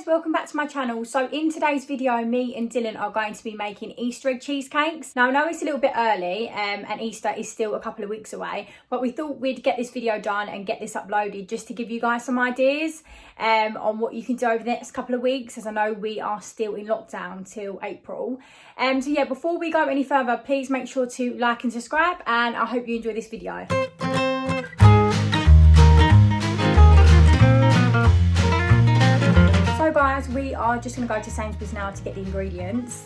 guys, welcome back to my channel. So in today's video, me and Dylan are going to be making Easter egg cheesecakes. Now I know it's a little bit early and Easter is still a couple of weeks away, but we thought we'd get this video done and get this uploaded just to give you guys some ideas on what you can do over the next couple of weeks, as I know we are still in lockdown till April. So yeah, before we go any further, please make sure to like and subscribe, and I hope you enjoy this video. So guys, we are just going to go to Sainsbury's now to get the ingredients.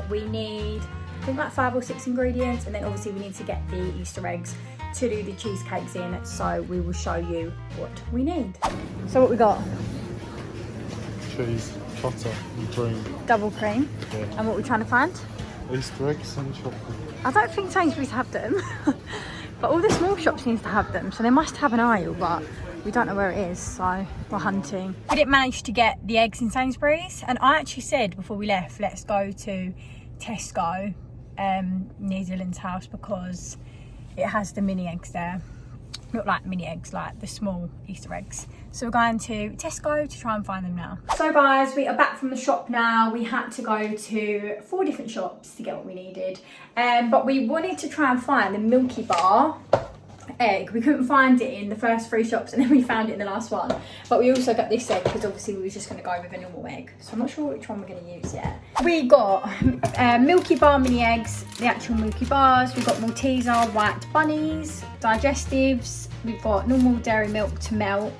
We need, I think, like 5 or 6 ingredients, and then obviously we need to get the Easter eggs to do the cheesecakes in, so we will show you what we need. So what we got? Cheese, butter and cream. Double cream. Yeah. And what we're trying to find? Easter eggs and chocolate. I don't think Sainsbury's have them, but all the small shops seem to have them, so they must have an aisle, but we don't know where it is, so we're hunting. We didn't manage to get the eggs in Sainsbury's, and I actually said before we left, let's go to Tesco near Dylan's house because it has the mini eggs there. Not like mini eggs, like the small Easter eggs. So we're going to Tesco to try and find them now. So guys, we are back from the shop now. We had to go to 4 different shops to get what we needed. But we wanted to try and find the Milky Bar egg. We couldn't find it in the first 3 shops, and then we found it in the last one. But we also got this egg because obviously we were just going to go with a normal egg, so I'm not sure which one we're going to use yet. We got Milky Bar mini eggs, the actual Milky Bars. We've got Malteser white bunnies, digestives. We've got normal dairy milk to melt.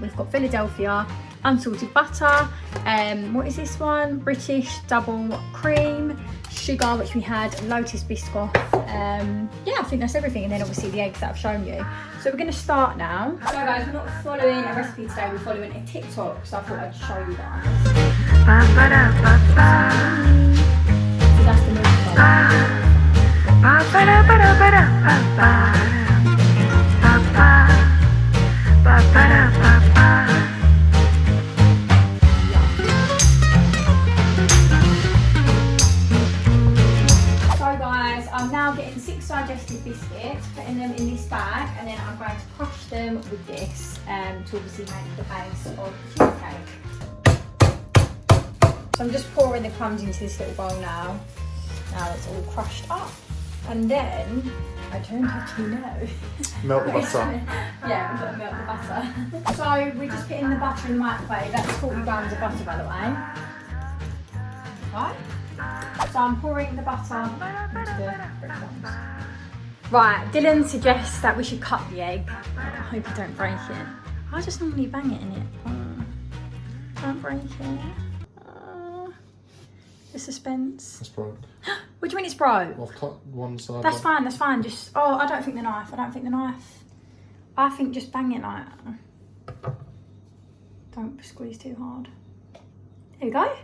We've got Philadelphia unsalted butter. What is this one? British double cream, sugar, which we had, Lotus Biscoff. Yeah, I think that's everything, and then obviously the eggs that I've shown you. So we're going to start now. So guys, we're not following a recipe today, we're following a TikTok, so I thought I'd show you guys. So that's the Milky I'm now getting 6 digestive biscuits, putting them in this bag, and then I'm going to crush them with this to obviously make the base of the cheesecake. So I'm just pouring the crumbs into this little bowl now. Now it's all crushed up. And then, I don't actually know. Melt the butter. Yeah, we've got to melt the butter. So we're just putting the butter in the microwave. That's 40 grams of butter, by the way. Right? So I'm pouring the butter into the breadcrumbs. Right, Dylan suggests that we should cut the egg. I hope you don't break it. I just normally bang it in it. Don't break it. The suspense. It's broke. What do you mean it's broke? I've cut one side. That's fine, that's fine. Just, oh, I don't think the knife. I think just bang it like that. Don't squeeze too hard. There we go.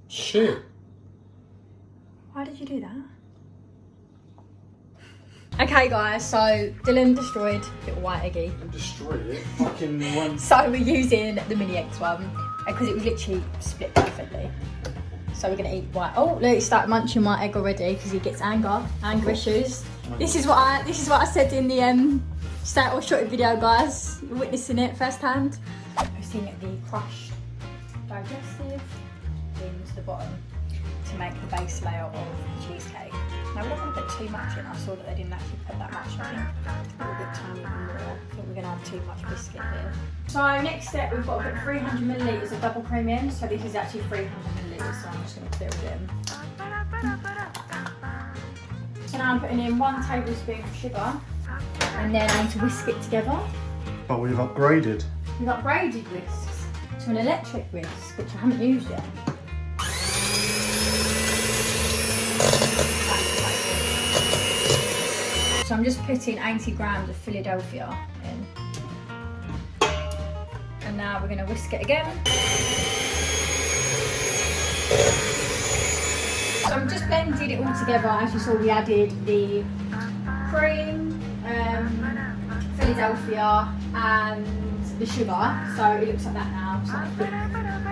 Shit. Why did you do that? Okay guys, so Dylan destroyed little white eggy. I destroyed it. Fucking one. So we're using the mini eggs one because it was literally split perfectly. So we're gonna eat white. Oh, look, he started munching white egg already because he gets anger issues. This is what I said in the start or shorty video, guys. You're witnessing it firsthand. Putting the crushed digestive into the bottom to make the base layer of the cheesecake. Now we don't want to put too much in. I saw that they didn't actually put that much in. A little bit tiny more. I think we're going to have too much biscuit here. So next step, we've got to put 300 millilitres of double cream in. So this is actually 300 millilitres, so I'm just going to fill it in. So now I'm putting in 1 tablespoon of sugar, and then I need to whisk it together. But we've upgraded. We've upgraded whisks to an electric whisk, which I haven't used yet. So I'm just putting 80 grams of Philadelphia in. And now we're going to whisk it again. So I've just blended it all together. As you saw, we added the cream, Philadelphia and the sugar. So it looks like that now. So thick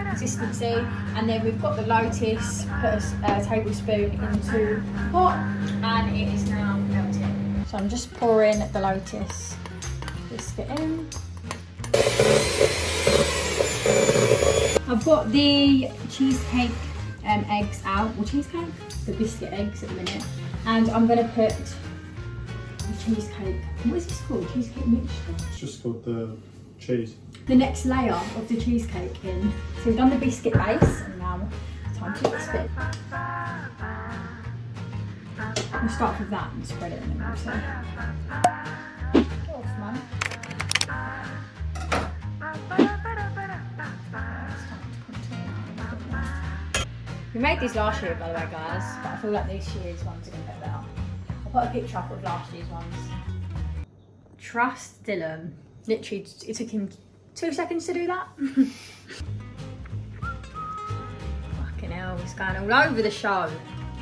consistency. And then we've got the Lotus, put a tablespoon into the pot, and it is now melting. So I'm just pouring the Lotus biscuit in. I've got the cheesecake eggs out, or cheesecake? The biscuit eggs at the minute. And I'm gonna put the cheesecake, what is this called? Cheesecake mixture? It's just called the cheese. The next layer of the cheesecake in. So we've done the biscuit base, and now it's time to spit. We'll start with that and spread it, and then we'll see. Get off, man. We made these last year, by the way, guys, but I feel like this year's ones are going to get better. I'll put a picture up of last year's ones. Trust Dylan. Literally, it took him 2 seconds to do that. Fucking hell, he's going all over the show.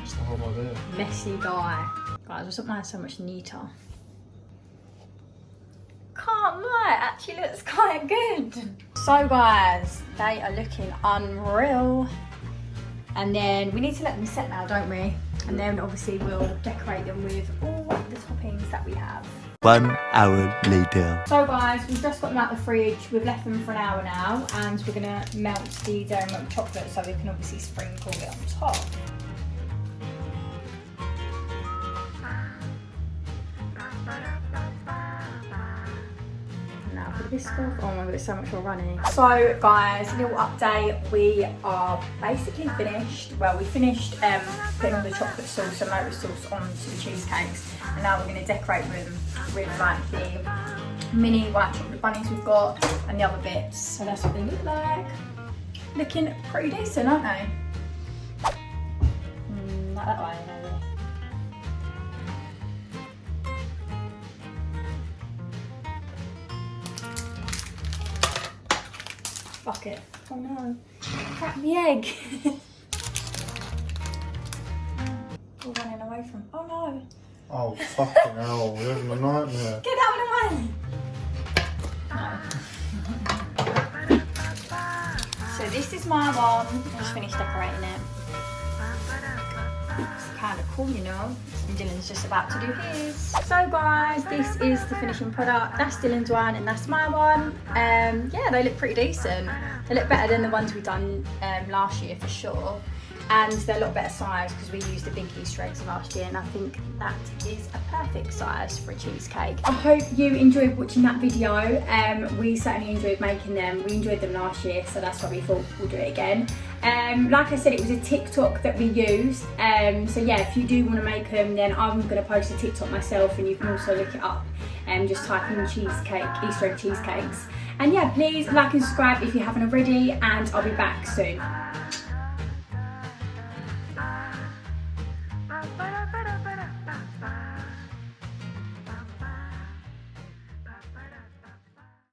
It's the whole idea. Messy guy. Guys, what's up mine so much neater? Can't lie, it actually looks quite good. So guys, they are looking unreal. And then we need to let them set now, don't we? And then obviously we'll decorate them with all the toppings that we have. 1 hour later. So guys, we've just got them out the fridge. We've left them for an hour now, and we're gonna melt the dairy milk chocolate so we can obviously sprinkle it on top. Now for the biscuit. Oh my god, there's so much more running. So guys, little update. We are basically finished. Well, we finished putting all the chocolate sauce and lotus sauce onto the cheesecakes, and now we're going to decorate them with like the mini white chocolate bunnies we've got and the other bits. So that's what they look like. Looking pretty decent, aren't they? Not that way, no. Fuck it. Oh no. Crack the egg. We're running away from. Oh no. Oh, fucking hell. We're having a nightmare. Get that one away. No. So this is my one. I just finished decorating it. It's kind of cool, you know. And Dylan's just about to do his. So guys, this is the finishing product. That's Dylan's one and that's my one. Yeah, they look pretty decent. They look better than the ones we done last year for sure. And they're a lot better size because we used the big Easter eggs last year, and I think that is a perfect size for a cheesecake. I hope you enjoyed watching that video. We certainly enjoyed making them. We enjoyed them last year, so that's why we thought we'll do it again. Like I said, it was a TikTok that we used. So yeah, if you do want to make them, then I'm going to post a TikTok myself, and you can also look it up and just type in cheesecake, Easter egg cheesecakes. And yeah, please like and subscribe if you haven't already, and I'll be back soon.